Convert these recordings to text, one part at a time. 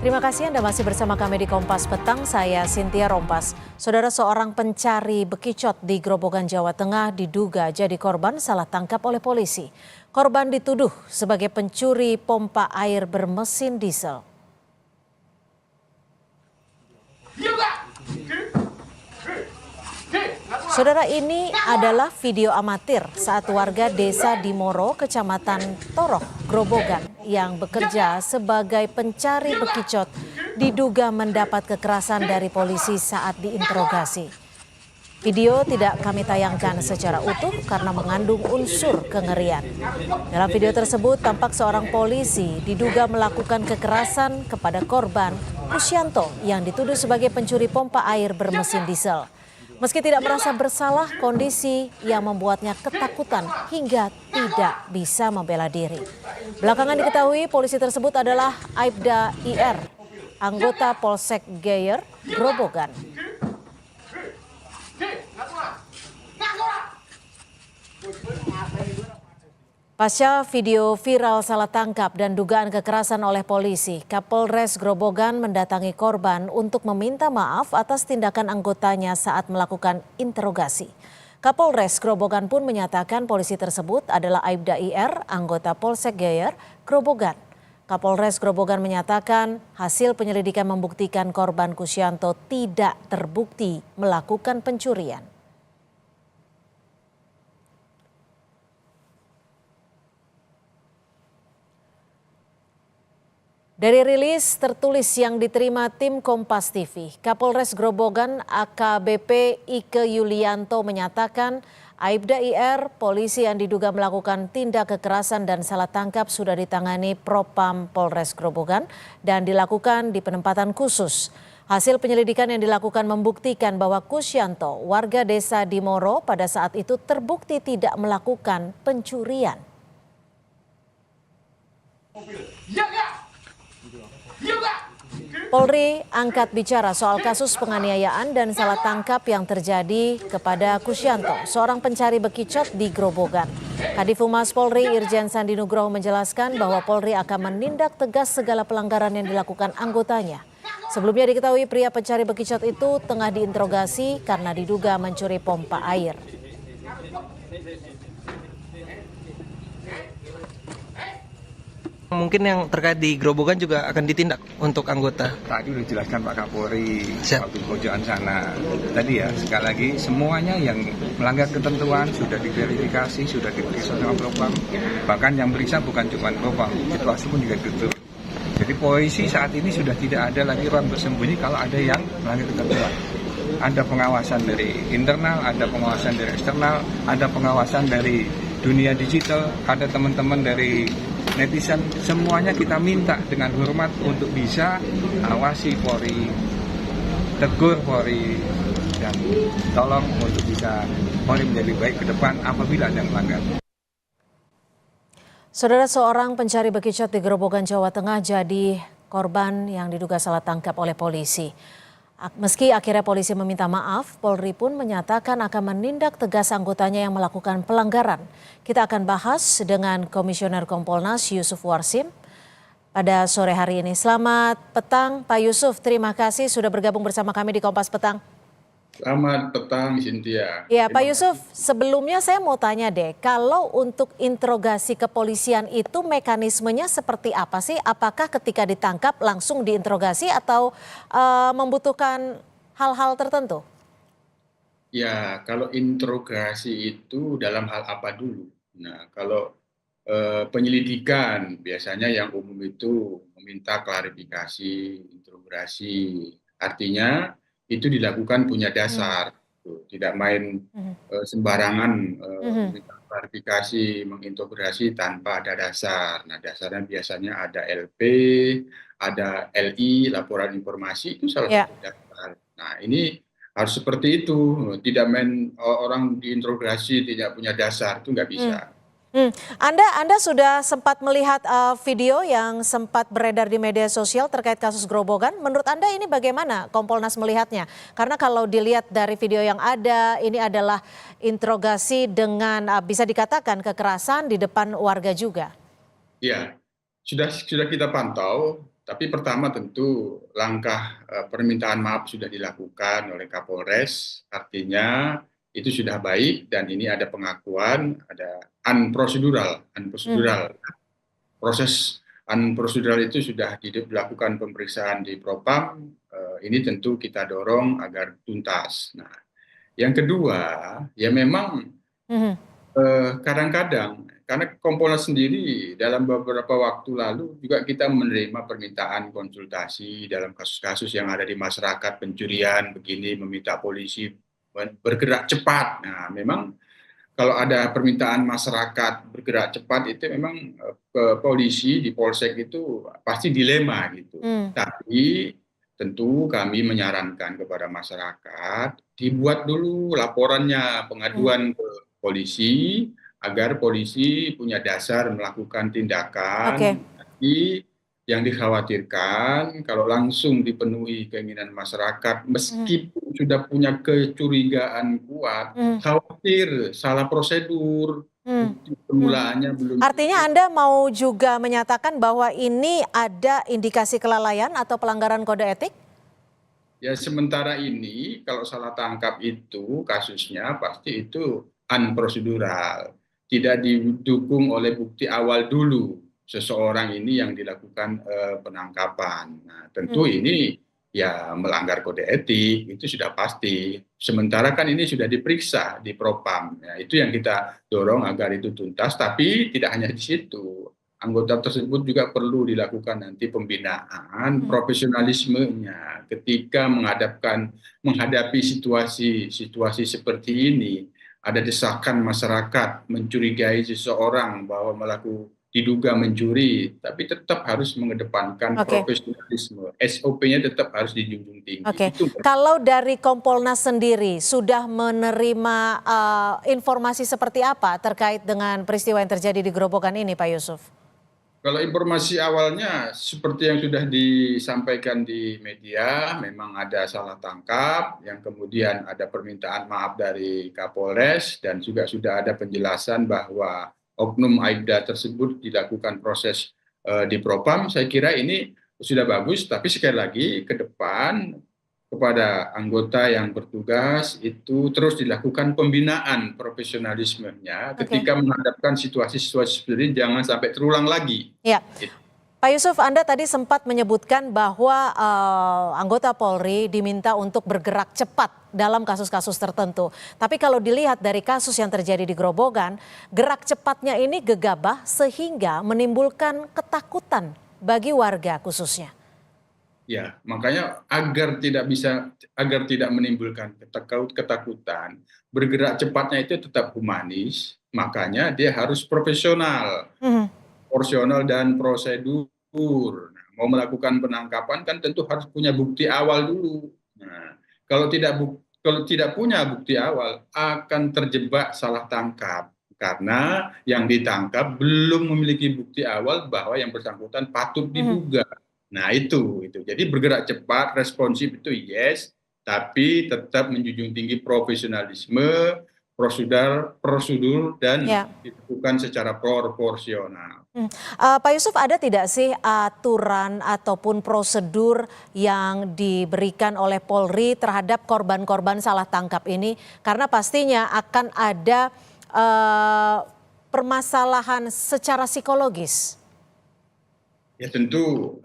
Terima kasih Anda masih bersama kami di Kompas Petang, saya Cynthia Rompas. Saudara, seorang pencari bekicot di Grobogan, Jawa Tengah diduga jadi korban salah tangkap oleh polisi. Korban dituduh sebagai pencuri pompa air bermesin diesel. Saudara, ini adalah video amatir saat warga desa Dimoro, Kecamatan Toroh, Grobogan yang bekerja sebagai pencari bekicot diduga mendapat kekerasan dari polisi saat diinterogasi. Video tidak kami tayangkan secara utuh karena mengandung unsur kengerian. Dalam video tersebut tampak seorang polisi diduga melakukan kekerasan kepada korban Kusyanto yang dituduh sebagai pencuri pompa air bermesin diesel. Meski tidak merasa bersalah, kondisi yang membuatnya ketakutan hingga tidak bisa membela diri. Belakangan diketahui polisi tersebut adalah Aibda IR, anggota Polsek Geyer, Grobogan. Pasca video viral salah tangkap dan dugaan kekerasan oleh polisi, Kapolres Grobogan mendatangi korban untuk meminta maaf atas tindakan anggotanya saat melakukan interogasi. Kapolres Grobogan pun menyatakan polisi tersebut adalah Aibda IR, anggota Polsek Geyer, Grobogan. Kapolres Grobogan menyatakan hasil penyelidikan membuktikan korban Kusyanto tidak terbukti melakukan pencurian. Dari rilis tertulis yang diterima tim Kompas TV, Kapolres Grobogan AKBP Ike Yulianto menyatakan Aibda IR, polisi yang diduga melakukan tindak kekerasan dan salah tangkap sudah ditangani Propam Polres Grobogan dan dilakukan di penempatan khusus. Hasil penyelidikan yang dilakukan membuktikan bahwa Kusyanto, warga desa Dimoro, pada saat itu terbukti tidak melakukan pencurian. Polri angkat bicara soal kasus penganiayaan dan salah tangkap yang terjadi kepada Kusyanto, seorang pencari bekicot di Grobogan. Kadif Humas Polri Irjen Sandi Nugroho menjelaskan bahwa Polri akan menindak tegas segala pelanggaran yang dilakukan anggotanya. Sebelumnya diketahui pria pencari bekicot itu tengah diinterogasi karena diduga mencuri pompa air. Mungkin yang terkait di Grobogan juga akan ditindak untuk anggota. Tadi sudah dijelaskan Pak Kapolri waktu pojokan sana. Tadi ya, sekali lagi semuanya yang melanggar ketentuan sudah diverifikasi, sudah diperiksa sama Propam. Bahkan yang periksa bukan cuma Propam, situasi pun juga tutup. Jadi polisi saat ini sudah tidak ada lagi ruang bersembunyi kalau ada yang melanggar ketentuan. Ada pengawasan dari internal, ada pengawasan dari eksternal, ada pengawasan dari dunia digital, ada teman-teman dari netizen, semuanya kita minta dengan hormat untuk bisa awasi Polri, tegur Polri, dan tolong untuk bisa Polri menjadi baik ke depan apabila ada yang melanggar. Saudara, seorang pencari bekicot di Grobogan, Jawa Tengah jadi korban yang diduga salah tangkap oleh polisi. Meski akhirnya polisi meminta maaf, Polri pun menyatakan akan menindak tegas anggotanya yang melakukan pelanggaran. Kita akan bahas dengan Komisioner Kompolnas Yusuf Warsim pada sore hari ini. Selamat petang Pak Yusuf, terima kasih sudah bergabung bersama kami di Kompas Petang. Selamat petang, Cynthia. Ya, Pak Yusuf, sebelumnya saya mau tanya deh, kalau untuk interogasi kepolisian itu mekanismenya seperti apa sih? Apakah ketika ditangkap langsung diinterogasi atau membutuhkan hal-hal tertentu? Ya, kalau interogasi itu dalam hal apa dulu? Nah, kalau penyelidikan biasanya yang umum itu meminta klarifikasi, interogasi. Artinya itu dilakukan punya dasar, tidak main sembarangan meminta klarifikasi, mengintegrasi tanpa ada dasar. Nah, dasarnya biasanya ada LP, ada LI, laporan informasi, itu salah satu dasar. Nah, ini harus seperti itu, tidak main orang diinterogasi tidak punya dasar, itu nggak bisa. Anda sudah sempat melihat video yang sempat beredar di media sosial terkait kasus Grobogan. Menurut Anda ini bagaimana Kompolnas melihatnya? Karena kalau dilihat dari video yang ada, ini adalah interogasi dengan bisa dikatakan kekerasan di depan warga juga. Ya, sudah kita pantau Tapi pertama tentu langkah permintaan maaf sudah dilakukan oleh Kapolres, artinya itu sudah baik dan ini ada pengakuan, ada unprocedural. Proses unprocedural itu sudah dilakukan pemeriksaan di Propam, ini tentu kita dorong agar tuntas. Nah, yang kedua, ya memang Mhm. kadang-kadang karena Kompolnas sendiri dalam beberapa waktu lalu juga kita menerima permintaan konsultasi dalam kasus-kasus yang ada di masyarakat pencurian begini meminta polisi bergerak cepat. Nah, memang kalau ada permintaan masyarakat bergerak cepat itu memang polisi di Polsek itu pasti dilema gitu. Hmm. Tapi tentu kami menyarankan kepada masyarakat dibuat dulu laporannya, pengaduan ke polisi agar polisi punya dasar melakukan Oke. tindakan. Tapi yang dikhawatirkan kalau langsung dipenuhi keinginan masyarakat meskipun sudah punya kecurigaan kuat, Hmm. khawatir salah prosedur, Hmm. bukti permulaannya belum Artinya cukup. Anda mau juga menyatakan bahwa ini ada indikasi kelalaian atau pelanggaran kode etik? Ya sementara ini kalau salah tangkap itu kasusnya pasti itu unprocedural, tidak didukung oleh bukti awal dulu seseorang ini yang dilakukan penangkapan. Nah, tentu Hmm. ini ya melanggar kode etik itu sudah pasti. Sementara kan ini sudah diperiksa di Propam. Ya, itu yang kita dorong agar itu tuntas, tapi tidak hanya di situ. Anggota tersebut juga perlu dilakukan nanti pembinaan profesionalismenya ketika menghadapi situasi seperti ini. Ada desakan masyarakat mencurigai seseorang bahwa diduga mencuri, tapi tetap harus mengedepankan Oke. profesionalisme. SOP-nya tetap harus dijunjung tinggi. Oke, Itu kalau dari Kompolnas sendiri sudah menerima informasi seperti apa terkait dengan peristiwa yang terjadi di Grobogan ini, Pak Yusuf? kalau informasi awalnya seperti yang sudah disampaikan di media, memang ada salah tangkap, yang kemudian ada permintaan maaf dari Kapolres dan juga sudah ada penjelasan bahwa oknum Aibda tersebut dilakukan proses di Propam. Saya kira ini sudah bagus, tapi sekali lagi ke depan kepada anggota yang bertugas itu terus dilakukan pembinaan profesionalismenya Oke. ketika menghadapkan situasi-situasi seperti ini jangan sampai terulang lagi. Ya, Pak Yusuf, Anda tadi sempat menyebutkan bahwa anggota Polri diminta untuk bergerak cepat dalam kasus-kasus tertentu. Tapi kalau dilihat dari kasus yang terjadi di Grobogan, gerak cepatnya ini gegabah sehingga menimbulkan ketakutan bagi warga khususnya. Ya, makanya agar tidak menimbulkan ketakutan, bergerak cepatnya itu tetap humanis, makanya dia harus profesional, Mhm. proporsional dan prosedur. Nah, mau melakukan penangkapan kan tentu harus punya bukti awal dulu. Nah, kalau tidak punya bukti awal akan terjebak salah tangkap karena yang ditangkap belum memiliki bukti awal bahwa yang bersangkutan patut Mhm. diduga. Nah, itu. Jadi bergerak cepat, responsif itu yes, tapi tetap menjunjung tinggi profesionalisme, prosedur dan Ya. dilakukan secara proporsional. Pak Yusuf, ada tidak sih aturan ataupun prosedur yang diberikan oleh Polri terhadap korban-korban salah tangkap ini? Karena pastinya akan ada permasalahan secara psikologis. Ya tentu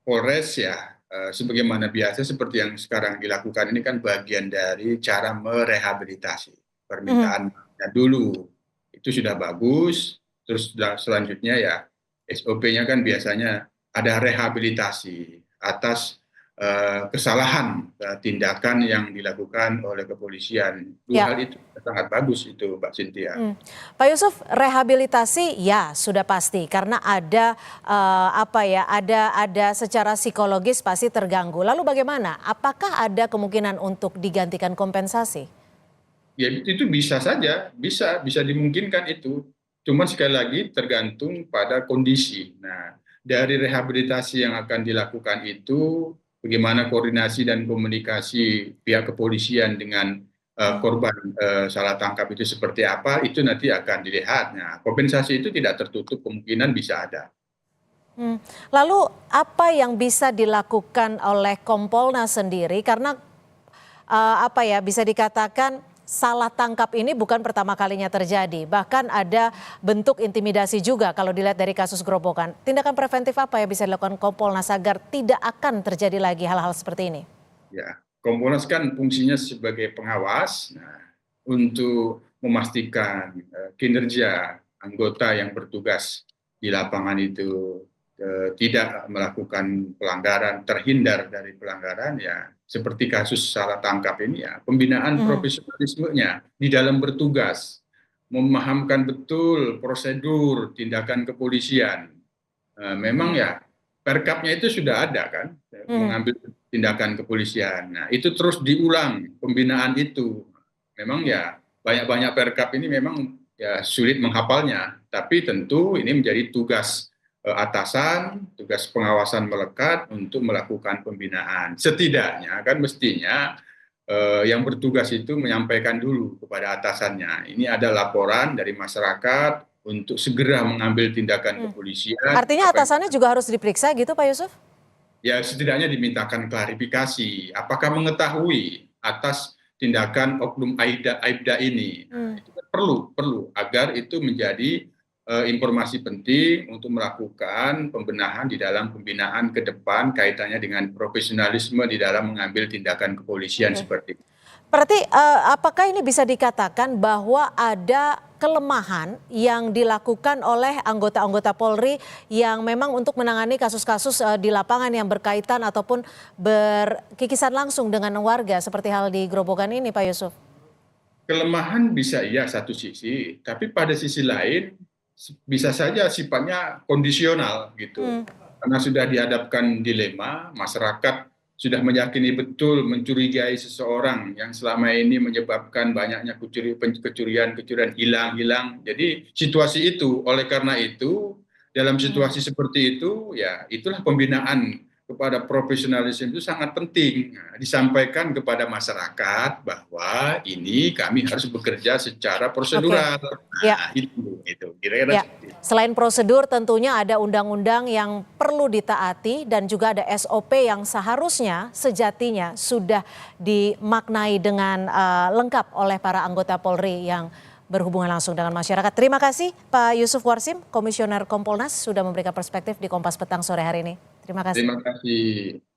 Polres ya sebagaimana biasa seperti yang sekarang dilakukan ini kan bagian dari cara merehabilitasi. Mhm. Permintaannya dulu itu sudah bagus, terus selanjutnya ya SOP-nya kan biasanya ada rehabilitasi atas kesalahan tindakan yang dilakukan oleh kepolisian. Dua Ya. hal itu sangat bagus itu, Mbak Cynthia. Pak Yusuf, rehabilitasi ya sudah pasti karena ada ada secara psikologis pasti terganggu. Lalu bagaimana? Apakah ada kemungkinan untuk digantikan kompensasi? Ya itu bisa saja, bisa dimungkinkan itu. Cuman sekali lagi tergantung pada kondisi. Nah, dari rehabilitasi yang akan dilakukan itu, bagaimana koordinasi dan komunikasi pihak kepolisian dengan korban salah tangkap itu seperti apa, itu nanti akan dilihat. Nah, kompensasi itu tidak tertutup kemungkinan bisa ada. Lalu apa yang bisa dilakukan oleh Kompolnas sendiri karena bisa dikatakan salah tangkap ini bukan pertama kalinya terjadi, bahkan ada bentuk intimidasi juga kalau dilihat dari kasus Grobogan. Tindakan preventif apa yang bisa dilakukan Kompolnas agar tidak akan terjadi lagi hal-hal seperti ini? Ya, Kompolnas kan fungsinya sebagai pengawas, untuk memastikan kinerja anggota yang bertugas di lapangan itu tidak melakukan pelanggaran, terhindar dari pelanggaran, ya seperti kasus salah tangkap ini, ya pembinaan profesionalismenya di dalam bertugas, memahamkan betul prosedur tindakan kepolisian. Memang ya perkapnya itu sudah ada kan, mengambil tindakan kepolisian. Nah itu terus diulang pembinaan itu. Memang ya banyak-banyak perkap ini memang ya sulit menghafalnya, tapi tentu ini menjadi tugas atasan, tugas pengawasan melekat untuk melakukan pembinaan. Setidaknya kan mestinya yang bertugas itu menyampaikan dulu kepada atasannya. Ini ada laporan dari masyarakat untuk segera mengambil tindakan kepolisian. Artinya atasannya juga harus diperiksa gitu Pak Yusuf? Ya setidaknya dimintakan klarifikasi. Apakah mengetahui atas tindakan oknum Aibda ini? Nah, itu kan perlu agar itu menjadi informasi penting untuk melakukan pembenahan di dalam pembinaan ke depan kaitannya dengan profesionalisme di dalam mengambil tindakan kepolisian seperti itu. Berarti apakah ini bisa dikatakan bahwa ada kelemahan yang dilakukan oleh anggota-anggota Polri yang memang untuk menangani kasus-kasus di lapangan yang berkaitan ataupun berkikisan langsung dengan warga seperti hal di Grobogan ini Pak Yusuf? Kelemahan bisa iya satu sisi, tapi pada sisi lain bisa saja sifatnya kondisional gitu. Karena sudah dihadapkan dilema, masyarakat sudah meyakini betul mencurigai seseorang yang selama ini menyebabkan banyaknya kecurian hilang. Jadi situasi itu, oleh karena itu dalam situasi seperti itu ya itulah pembinaan kepada profesionalisme itu sangat penting. Disampaikan kepada masyarakat bahwa ini kami harus bekerja secara prosedural. Itu kira-kira. Selain prosedur tentunya ada undang-undang yang perlu ditaati dan juga ada SOP yang seharusnya sejatinya sudah dimaknai dengan lengkap oleh para anggota Polri yang berhubungan langsung dengan masyarakat. Terima kasih Pak Yusuf Warsim, Komisioner Kompolnas sudah memberikan perspektif di Kompas Petang sore hari ini. Terima kasih. Terima kasih.